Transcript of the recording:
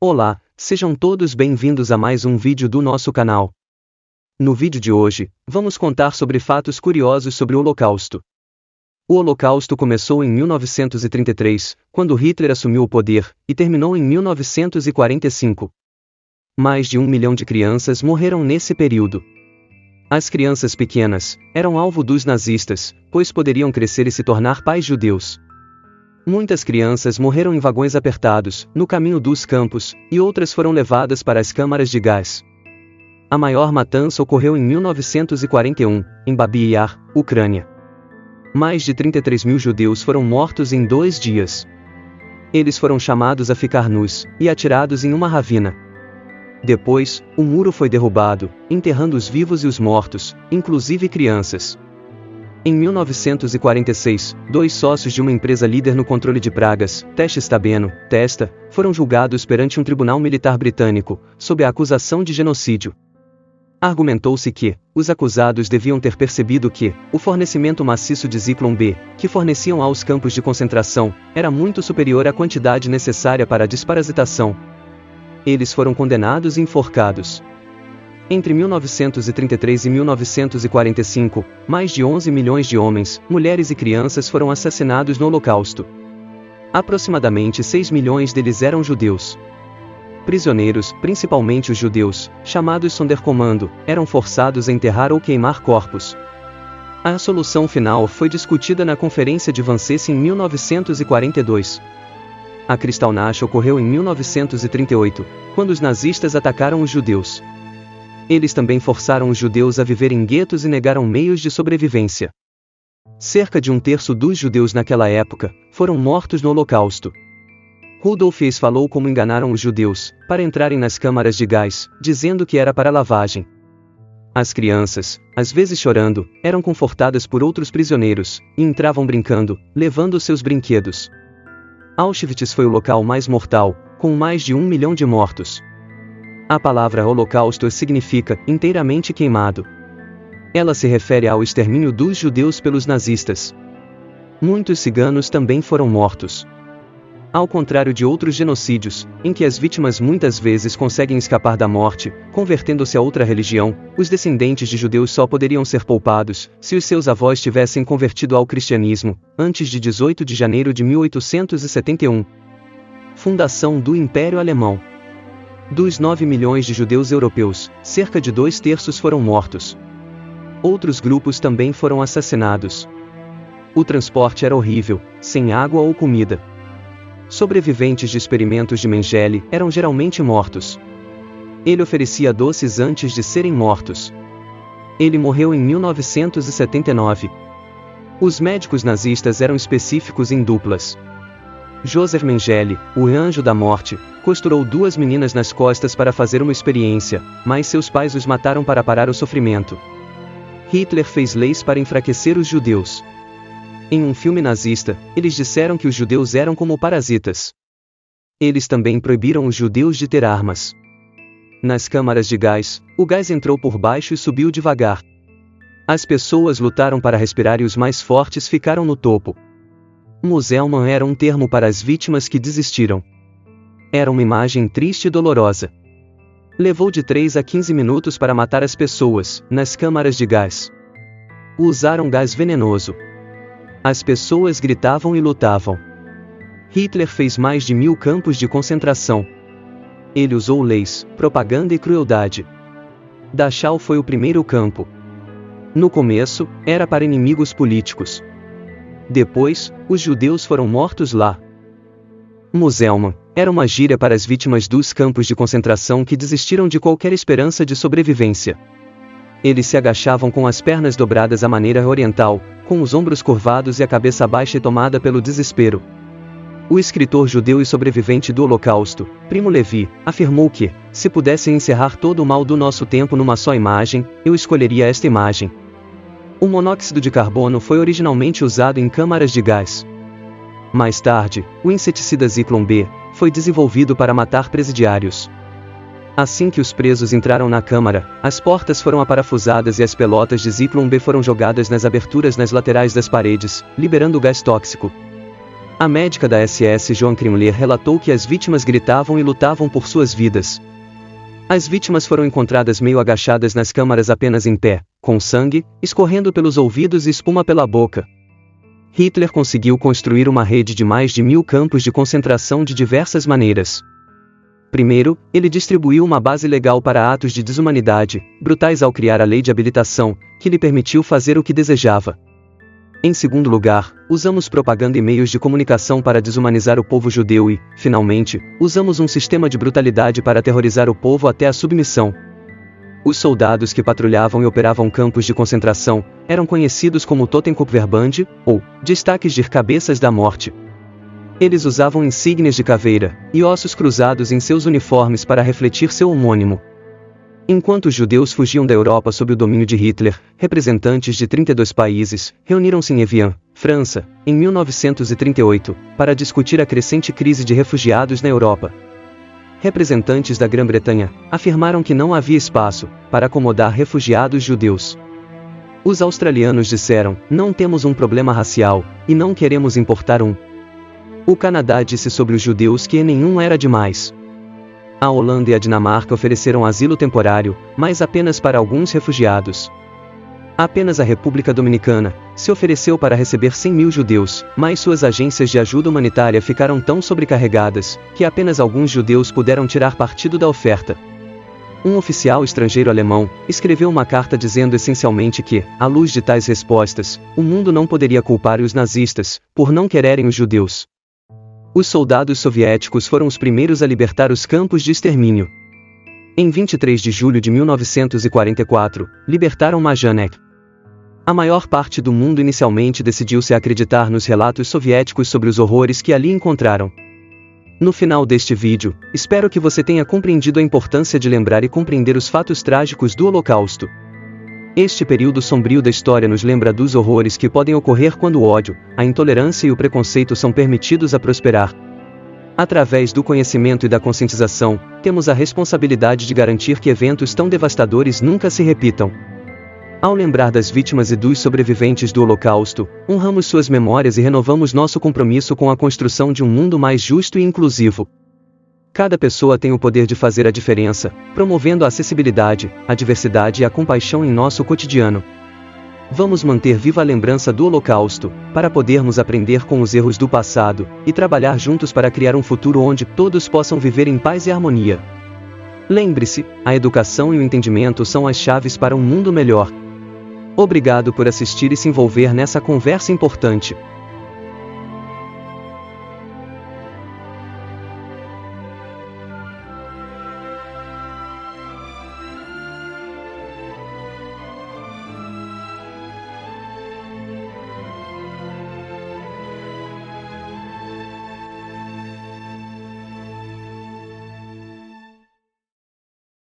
Olá, sejam todos bem-vindos a mais um vídeo do nosso canal. No vídeo de hoje, vamos contar sobre fatos curiosos sobre o Holocausto. O Holocausto começou em 1933, quando Hitler assumiu o poder, e terminou em 1945. Mais de 1 milhão de crianças morreram nesse período. As crianças pequenas eram alvo dos nazistas, pois poderiam crescer e se tornar pais judeus. Muitas crianças morreram em vagões apertados, no caminho dos campos, e outras foram levadas para as câmaras de gás. A maior matança ocorreu em 1941, em Babi Yar, Ucrânia. Mais de 33 mil judeus foram mortos em 2 dias. Eles foram chamados a ficar nus, e atirados em uma ravina. Depois, o muro foi derrubado, enterrando os vivos e os mortos, inclusive crianças. Em 1946, 2 sócios de uma empresa líder no controle de pragas, Stabeno, Testa, foram julgados perante um tribunal militar britânico, sob a acusação de genocídio. Argumentou-se que os acusados deviam ter percebido que o fornecimento maciço de Zyklon B, que forneciam aos campos de concentração, era muito superior à quantidade necessária para a desparasitação. Eles foram condenados e enforcados. Entre 1933 e 1945, mais de 11 milhões de homens, mulheres e crianças foram assassinados no Holocausto. Aproximadamente 6 milhões deles eram judeus. Prisioneiros, principalmente os judeus, chamados Sonderkommando, eram forçados a enterrar ou queimar corpos. A solução final foi discutida na Conferência de Wannsee em 1942. A Kristallnacht ocorreu em 1938, quando os nazistas atacaram os judeus. Eles também forçaram os judeus a viver em guetos e negaram meios de sobrevivência. Cerca de 1/3 dos judeus naquela época foram mortos no Holocausto. Rudolf Hess falou como enganaram os judeus para entrarem nas câmaras de gás, dizendo que era para lavagem. As crianças, às vezes chorando, eram confortadas por outros prisioneiros, e entravam brincando, levando seus brinquedos. Auschwitz foi o local mais mortal, com mais de 1 milhão de mortos. A palavra Holocausto significa inteiramente queimado. Ela se refere ao extermínio dos judeus pelos nazistas. Muitos ciganos também foram mortos. Ao contrário de outros genocídios, em que as vítimas muitas vezes conseguem escapar da morte, convertendo-se a outra religião, os descendentes de judeus só poderiam ser poupados se os seus avós tivessem convertido ao cristianismo, antes de 18 de janeiro de 1871. Fundação do Império Alemão. Dos 9 milhões de judeus europeus, cerca de 2/3 foram mortos. Outros grupos também foram assassinados. O transporte era horrível, sem água ou comida. Sobreviventes de experimentos de Mengele eram geralmente mortos. Ele oferecia doces antes de serem mortos. Ele morreu em 1979. Os médicos nazistas eram específicos em duplas. Joseph Mengele, o anjo da morte, costurou 2 meninas nas costas para fazer uma experiência, mas seus pais os mataram para parar o sofrimento. Hitler fez leis para enfraquecer os judeus. Em um filme nazista, eles disseram que os judeus eram como parasitas. Eles também proibiram os judeus de ter armas. Nas câmaras de gás, o gás entrou por baixo e subiu devagar. As pessoas lutaram para respirar e os mais fortes ficaram no topo. Muselmann era um termo para as vítimas que desistiram. Era uma imagem triste e dolorosa. Levou de 3 a 15 minutos para matar as pessoas, nas câmaras de gás. Usaram gás venenoso. As pessoas gritavam e lutavam. Hitler fez mais de 1000 campos de concentração. Ele usou leis, propaganda e crueldade. Dachau foi o primeiro campo. No começo, era para inimigos políticos. Depois, os judeus foram mortos lá. Muselmann era uma gíria para as vítimas dos campos de concentração que desistiram de qualquer esperança de sobrevivência. Eles se agachavam com as pernas dobradas à maneira oriental, com os ombros curvados e a cabeça baixa e tomada pelo desespero. O escritor judeu e sobrevivente do Holocausto, Primo Levi, afirmou que, se pudessem encerrar todo o mal do nosso tempo numa só imagem, eu escolheria esta imagem. O monóxido de carbono foi originalmente usado em câmaras de gás. Mais tarde, o inseticida Zyklon B foi desenvolvido para matar presidiários. Assim que os presos entraram na câmara, as portas foram aparafusadas e as pelotas de Zyklon B foram jogadas nas aberturas nas laterais das paredes, liberando gás tóxico. A médica da SS Joan Krimler relatou que as vítimas gritavam e lutavam por suas vidas. As vítimas foram encontradas meio agachadas nas câmaras apenas em pé, com sangue escorrendo pelos ouvidos e espuma pela boca. Hitler conseguiu construir uma rede de mais de 1000 campos de concentração de diversas maneiras. Primeiro, ele distribuiu uma base legal para atos de desumanidade, brutais ao criar a lei de habilitação, que lhe permitiu fazer o que desejava. Em segundo lugar, usamos propaganda e meios de comunicação para desumanizar o povo judeu e, finalmente, usamos um sistema de brutalidade para aterrorizar o povo até a submissão. Os soldados que patrulhavam e operavam campos de concentração eram conhecidos como Totenkopfverband, ou destaques de cabeças da morte. Eles usavam insígnias de caveira e ossos cruzados em seus uniformes para refletir seu homônimo. Enquanto os judeus fugiam da Europa sob o domínio de Hitler, representantes de 32 países reuniram-se em Evian, França, em 1938, para discutir a crescente crise de refugiados na Europa. Representantes da Grã-Bretanha afirmaram que não havia espaço para acomodar refugiados judeus. Os australianos disseram: não temos um problema racial e não queremos importar um. O Canadá disse sobre os judeus que nenhum era demais. A Holanda e a Dinamarca ofereceram asilo temporário, mas apenas para alguns refugiados. Apenas a República Dominicana se ofereceu para receber 100.000 judeus, mas suas agências de ajuda humanitária ficaram tão sobrecarregadas que apenas alguns judeus puderam tirar partido da oferta. Um oficial estrangeiro alemão escreveu uma carta dizendo essencialmente que, à luz de tais respostas, o mundo não poderia culpar os nazistas por não quererem os judeus. Os soldados soviéticos foram os primeiros a libertar os campos de extermínio. Em 23 de julho de 1944, libertaram Majdanek. A maior parte do mundo inicialmente decidiu-se a acreditar nos relatos soviéticos sobre os horrores que ali encontraram. No final deste vídeo, espero que você tenha compreendido a importância de lembrar e compreender os fatos trágicos do Holocausto. Este período sombrio da história nos lembra dos horrores que podem ocorrer quando o ódio, a intolerância e o preconceito são permitidos a prosperar. Através do conhecimento e da conscientização, temos a responsabilidade de garantir que eventos tão devastadores nunca se repitam. Ao lembrar das vítimas e dos sobreviventes do Holocausto, honramos suas memórias e renovamos nosso compromisso com a construção de um mundo mais justo e inclusivo. Cada pessoa tem o poder de fazer a diferença, promovendo a acessibilidade, a diversidade e a compaixão em nosso cotidiano. Vamos manter viva a lembrança do Holocausto, para podermos aprender com os erros do passado, e trabalhar juntos para criar um futuro onde todos possam viver em paz e harmonia. Lembre-se, a educação e o entendimento são as chaves para um mundo melhor. Obrigado por assistir e se envolver nessa conversa importante.